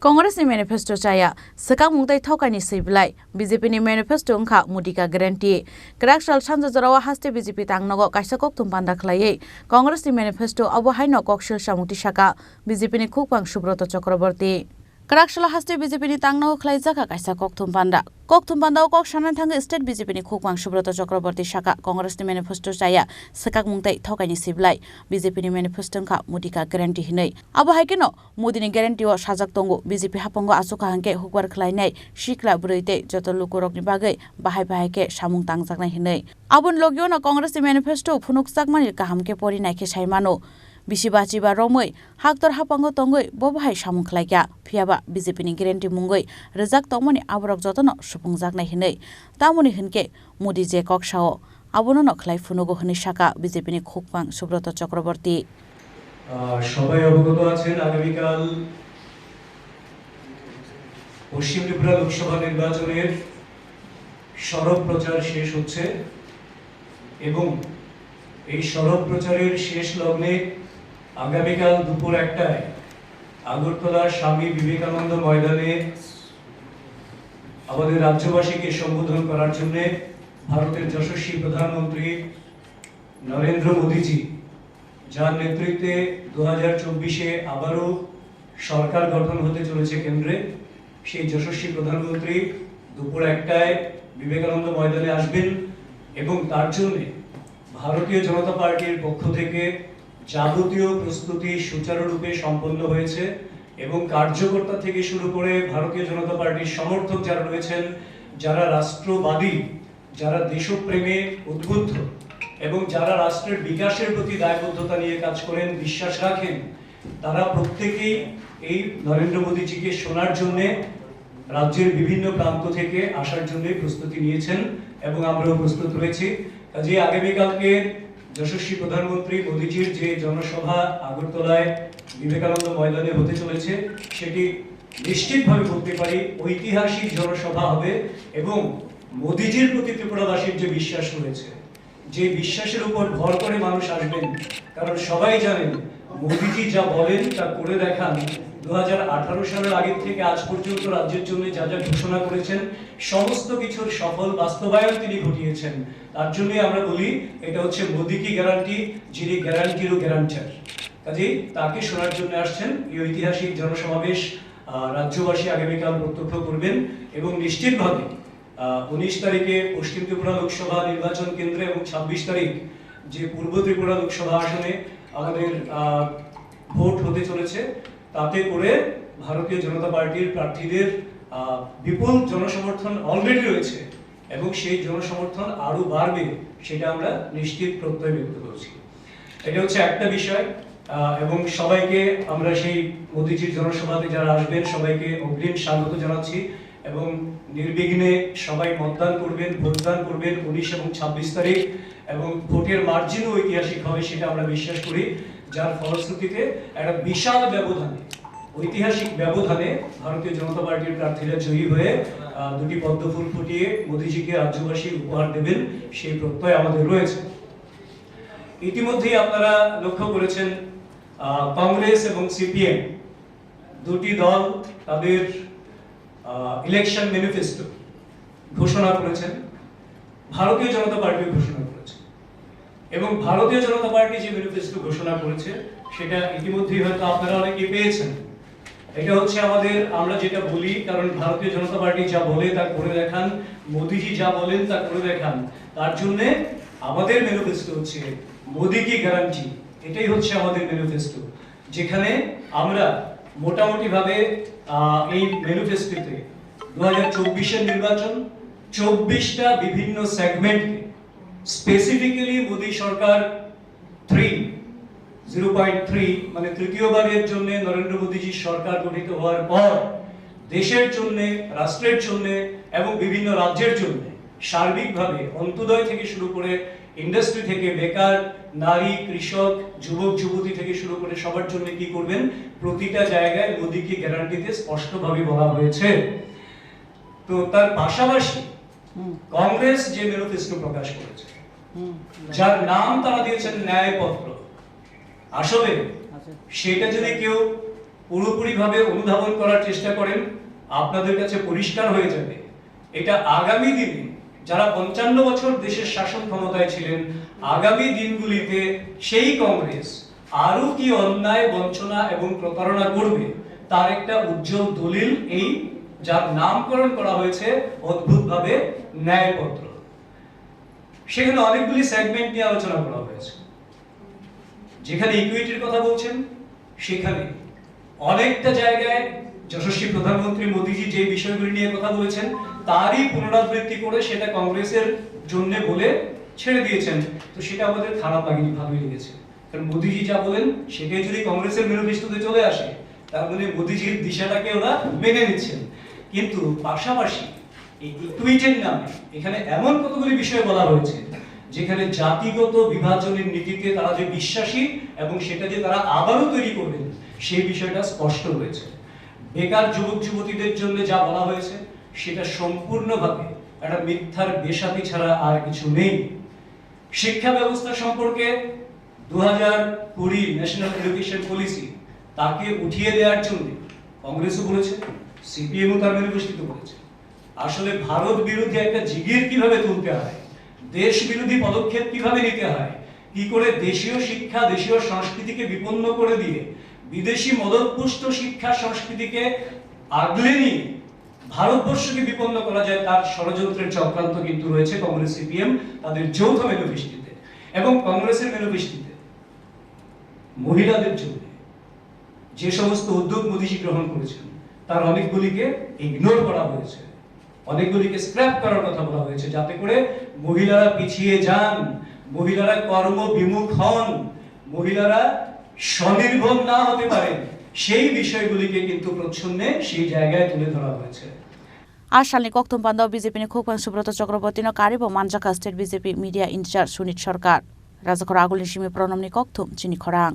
कांग्रेस नि मैनिफेस्टो चाया सका मुंगताई थौकानि सैबलाय बीजेपी नि मैनिफेस्टो अंखा मुदिका ग्यारेंटी क्राकसाल सानजा जरावा हास्ते बीजेपी तांगनगो काइसा कक तुमपान्दा खलायै कांग्रेस नि मैनिफेस्टो अब हाइनो कक्सिल सामुति साका बीजेपी नि खुकवां सुब्रत चक्रवर्ती क्राकसाल हास्ते बीजेपी नि तांगनगो खलाय जाका काइसा कक तुमपान्दा कक सानान थांगो स्टेट बीजेपी नि खुकवां सुब्रत चक्रवर्ती साका कांग्रेस नि मैनिफेस्टो चाया सका मुंगताई थौकानि सैबलाय बीजेपी नि मैनिफेस्टो अंखा मुदिका ग्यारेंटी हिनै अब हाइकेनो मोदी नि ग्यारेंटी ओ साजक तंगो बीजेपी हापंगो आसुका हांके हुकवार खलायनाय शिक्ला बुरैते जत लुकुरकनि बागै बाहाय सामुं तांजाकनाय हिनै आबुन लगियोनो कांग्रेस नि मैनिफेस्टो फुनुकसाकमानि काहामके परिनायखे सायमानो बिसिबाचिबा रमै हाक्तर हापांगो तंगै बबाहाय सामुं खलायग्या फियाबा बीजेपी नि ग्यारेंटी मुंगै रजाक तंमनि आबरक जतनो सुफुंजाकनाय हिनै तामुनि हिनके मोदी जे कक्षाओ आबुनो खलाय फुनुगो हनि साका बीजेपी नि खुकवां सुब्रत चक्रवर्ती সবাই অবগত আছেন আগামীকাল পশ্চিম ত্রিপুরা লোকসভা নির্বাচনের সরব প্রচার শেষ হচ্ছে এবং এই সরব প্রচারের শেষ লগ্নে আগামীকাল দুপুর 1টায় আগরতলার স্বামী বিবেকানন্দ ময়দানে আমাদের রাজ্যবাসীকে সম্বোধন করার জন্য ভারতের যশস্বী প্রধানমন্ত্রী নরেন্দ্র মোদীজি যার নেতৃত্বে 2024-এ আবারও সরকার গঠন হতে চলেছে কেন্দ্রে সেই যশস্বী প্রধানমন্ত্রী দুপুর 1টায় বিবেকানন্দ ময়দানে আসবেন এবং তার জন্য ভারতীয় জনতা পার্টির পক্ষ থেকে যাবতীয় প্রস্তুতি সুচারুরূপে সম্পন্ন হয়েছে এবং কার্যকর্তা থেকে শুরু করে ভারতীয় জনতা পার্টির সমর্থক যারা রয়েছেন যারা রাষ্ট্রবাদী যারা দেশপ্রেমে উদ্বুদ্ধ এবং যারা রাষ্ট্রের বিকাশের প্রতি দায়বদ্ধতা নিয়ে কাজ করেন বিশ্বাস রাখেন তারা প্রত্যেকেই এই নরেন্দ্র মোদীজিকে শোনার জন্য রাজ্যের বিভিন্ন প্রান্ত থেকে আসার জন্য প্রস্তুতি নিয়েছেন এবং আমরাও প্রস্তুত রয়েছি কাজে আগামীকালকে যশস্বী প্রধানমন্ত্রী মোদীজির যে জনসভা আগরতলায় বিবেকানন্দ ময়দানে হতে চলেছে সেটি নিশ্চিতভাবে বলতে পারি ঐতিহাসিক জনসভা হবে এবং মোদীজির প্রতি ত্রিপুরাবাসীর যে বিশ্বাস রয়েছে যে বিশ্বাসের উপর ভর করে মানুষ আসবেন কারণ সবাই জানেন মোদীজি যা বলেন তা করে দেখান 2018 সালের আগে থেকে আজ পর্যন্ত রাজ্যের জন্য যা যা ঘোষণা করেছেন সমস্ত কিছুর সফল বাস্তবায়ন তিনি ঘটিয়েছেন তার জন্যই আমরা বলি এটা হচ্ছে মোদী কি গ্যারান্টি যিনি গ্যারান্টিরও গ্যারান্টার কাজে তাকে শোনার জন্য আসছেন এই ঐতিহাসিক জনসমাবেশ রাজ্যবাসী আগামীকাল প্রত্যক্ষ করবেন এবং নিশ্চিতভাবে 19 তারিখে পশ্চিম ত্রিপুরা লোকসভা নির্বাচন কেন্দ্রে এবং 26 তারিখ যে পূর্ব ত্রিপুরা লোকসভা আসনে আমাদের ভোট হতে চলেছে তাতে করে ভারতীয় জনতা পার্টির প্রার্থীদের বিপুল জনসমর্থন অলরেডি রয়েছে এবং সেই জনসমর্থন আরো বাড়বে সেটা আমরা নিশ্চিত প্রত্যয় ব্যক্ত করছি এটা হচ্ছে একটা বিষয় এবং সবাইকে আমরা সেই মোদীজির জনসভাতে যারা আসবেন সবাইকে অগ্রিম স্বাগত জানাচ্ছি এবং নির্বিঘ্নে সবাই মতদান করবেন ভোটদান করবেন 19 এবং 26 তারিখ এবং ভোটের মার্জিনও ঐতিহাসিক হবে সেটা আমরা বিশ্বাস করি যার ফলশ্রুতিতে একটা বিশাল ব্যবধানে ঐতিহাসিক ব্যবধানে ভারতীয় জনতা পার্টির প্রার্থীরা জয়ী হয়ে দুটি পদ্মফুল ফুটিয়ে মোদীজিকে রাজ্যবাসী উপহার দেবেন সেই প্রত্যয় আমাদের রয়েছে ইতিমধ্যেই আপনারা লক্ষ্য করেছেন কংগ্রেস এবং সিপিএম দুটি দল তাদের ইলেকশন ম্যানিফেস্টো ঘোষণা করেছেন ভারতীয় জনতা পার্টি ঘোষণা করেছে এবং ভারতীয় জনতা পার্টি যে ম্যানিফেস্টো ঘোষণা করেছে সেটা ইতিমধ্যেই হয়তো আপনারা অনেকেই পেয়েছেন এটা হচ্ছে আমাদের আমরা যেটা বলি কারণ ভারতীয় জনতা পার্টি যা বলে তা করে দেখান মোদীজি যা বলেন তা করে দেখান তার জন্য আমাদের ম্যানিফেস্টো হচ্ছে মোদী কি গ্যারান্টি এটাই হচ্ছে আমাদের ম্যানিফেস্টো যেখানে আমরা মোটামুটি ভাবে এই ম্যানিফেস্টোতে 2024 এর নির্বাচন 24টা বিভিন্ন সেগমেন্টে স্পেসিফিক্যালি মোদী সরকার 0.3 মানে তৃতীয়বারের জন্য নরেন্দ্র মোদীজি সরকার গঠিত হওয়ার পর দেশের জন্য রাষ্ট্রের জন্য এবং বিভিন্ন রাজ্যের জন্য সার্বিকভাবে অন্তোদয় থেকে শুরু করে ইন্ডাস্ট্রি থেকে বেকার নারী কৃষক যুবক যুবতী থেকে শুরু করে সবার জন্য কি করবেন প্রতিটা জায়গায় মোদীকে গ্যারান্টিতে স্পষ্টভাবে বলা হয়েছে তো তার পাশাপাশি কংগ্রেস যে ম্যানিফেস্টো প্রকাশ করেছে যার নাম তারা দিয়েছেন ন্যায়পত্র আসলে সেটা যদি কেউ পুরোপুরিভাবে অনুধাবন করার চেষ্টা করেন, আপনাদের কাছে পরিষ্কার হয়ে যাবে এটা আগামী দিনে যারা 55 বছর দেশের শাসন ক্ষমতায় ছিলেন, আগামী দিনগুলিতে সেই কংগ্রেস আরো কি অন্যায়, বঞ্চনা এবং প্রতারণা করবে তার একটা উজ্জ্বল দলিল এই যার নামকরণ করা হয়েছে অদ্ভুতভাবে ন্যায়পত্র। সেখানে অনেকগুলি সেগমেন্ট নিয়ে আলোচনা করা হয়েছে। যেখানে ইকুইটির কথা বলছেন সেখানে অনেকটা জায়গায় যশস্বী প্রধানমন্ত্রী মোদীজি যে বিষয়গুলি নিয়ে কথা বলেছেন তারই পুনরাবৃত্তি করে সেটা কংগ্রেসের জন্য বলে ছেড়ে দিয়েছেন। তো সেটা আমাদের খারাপ লাগেনি, ভালোই লেগেছে। কারণ মোদীজি যা বলেন সেটাই যদি কংগ্রেসের ম্যানিফেস্টোতে চলে আসে তার মানে মোদীজির দিশাটাকে ওরা মেনে নিচ্ছেন। কিন্তু পাশাপাশি এই ইকুইটির নামে এখানে এমন কতগুলি বিষয় বলা হয়েছে যেখানে জাতিগত বিভাজনের নীতিতে তারা যে বিশ্বাসী এবং সেটা যে তারা আবারও তৈরি করবেন সেই বিষয়টা স্পষ্ট হয়েছে। বেকার যুবক যুবতীদের জন্য যা বলা হয়েছে সেটা সম্পূর্ণভাবে একটা মিথ্যার বেসাতি ছাড়া আর কিছু নেই। শিক্ষা ব্যবস্থা সম্পর্কে 2020 ন্যাশনাল এডুকেশন পলিসি তাকে উঠিয়ে দেওয়ার জন্য কংগ্রেসও বলেছে, সিপিএমও তার ম্যানিফেস্টোতে বলেছে। আসলে ভারত বিরোধী একটা জিগির কিভাবে তুলতে হয়, দেশ বিরোধী পদক্ষেপ কিভাবে নিতে হয়, কি করে দেশীয় শিক্ষা দেশীয় সংস্কৃতিকে বিপন্ন করে দিয়ে বিদেশি মদতপুষ্ট শিক্ষা সংস্কৃতিকে আগলে নিয়ে ভারতবর্ষকে বিপন্ন করা যায় তার ষড়যন্ত্রের চক্রান্ত কিন্তু রয়েছে কংগ্রেস সিপিএম তাদের যৌথ ম্যানিফেস্টোতে। এবং কংগ্রেসের ম্যানিফেস্টোতে মহিলাদের জন্য যে সমস্ত উদ্যোগ মোদীজি গ্রহণ করেছেন তার অনেকগুলিকে ইগনোর করা হয়েছে, অনেকগুলিকে স্ক্র্যাপ করার কথা বলা হয়েছে, যাতে করে মহিলারা পিছিয়ে যান, মহিলারা কর্ম বিমুখ হন, মহিলারা স্বনির্ভর না হতে পারেন। সেই বিষয়গুলিকে কিন্তু প্রচ্ছন্নে সেই জায়গায় তুলে ধরা হয়েছে। आसालनि कक्थुम बान्दाव बिजेपिनि खुकमान सुब्रत चक्रवर्तीनो कारिबो मानजाखा state BJP media incharge Sunit Sarkar राजाखर आगुलनि सिमी प्रणमनि कक्थुम चिनि खरां।